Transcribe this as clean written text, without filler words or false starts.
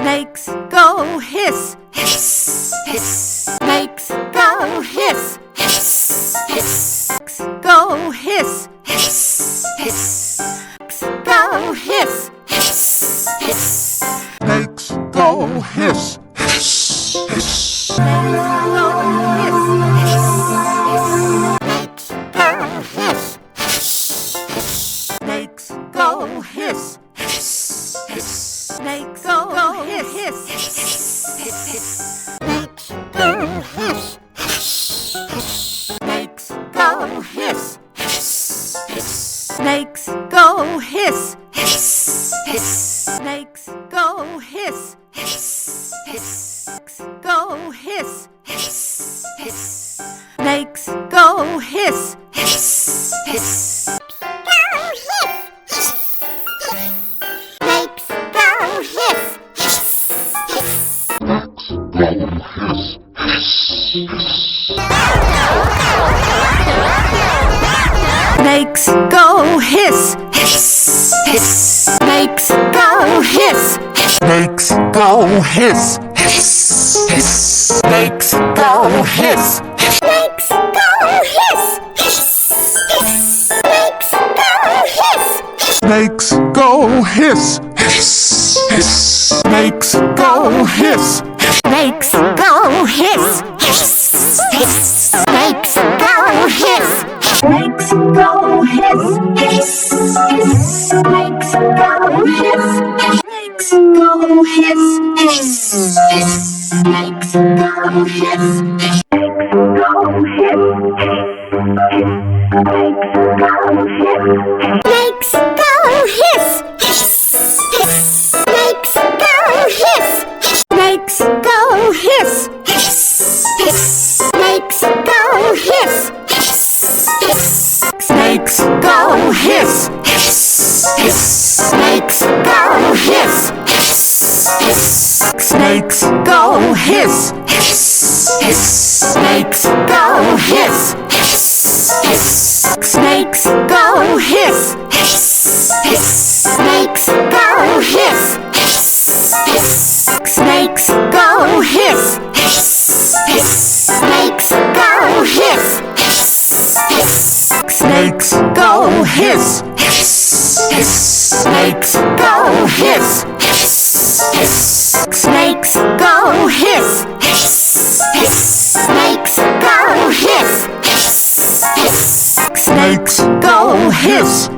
Snakes go hiss, hiss, hiss. Snakes go hiss, hiss, hiss. Snakes go hiss, hiss, hiss. Snakes go hiss, hiss, hiss. Snakes go hiss, hiss, hiss. Snakes go hiss, hiss, hiss. Snakes go hiss, hiss, hiss. Snakes go hiss, hiss, hiss, hiss. Snakes go hiss, hiss, hiss. Snakes go hiss, hiss, hiss. Snakes go hiss, hiss, hiss. Snakes go hiss, hiss, hiss. Snakes go hiss, hiss, hiss. Snakes go hiss, hiss, hiss. Snakes go hiss, hiss, hiss. Snakes go hiss, Snakes go hiss, hiss, hiss. snakes go hiss, snakes go hiss, hiss, hiss. Snakes go hiss, Snakes go hiss, hiss, hiss. snakes go hiss, snakes go hiss, hiss, hiss. Snakes go hiss, snakes go hiss, hiss, hiss. Snakes go hiss, snakes go hiss, hiss, hiss. Snakes go hiss, snakes go hiss, snakes go hiss, hiss, hiss. Snakes go hiss, snakes go hiss, hiss, hiss. Snakes go hiss, hiss, hiss. Snakes go hiss, hiss, hiss. Snakes go hiss, hiss, hiss. Snakes go hiss, hiss, hiss. Snakes go hiss, hiss, hiss. Snakes go hiss, hiss, hiss. Snakes go hiss, hiss, hiss. Snakes go hiss, hiss, hiss. Snakes go hiss, hiss, hiss. Snakes go hiss, hiss, hiss. Snakes go hiss, hiss, hiss. Snakes go hiss, hiss, hiss. Snakes go hiss, hiss, hiss. Snakes go hiss.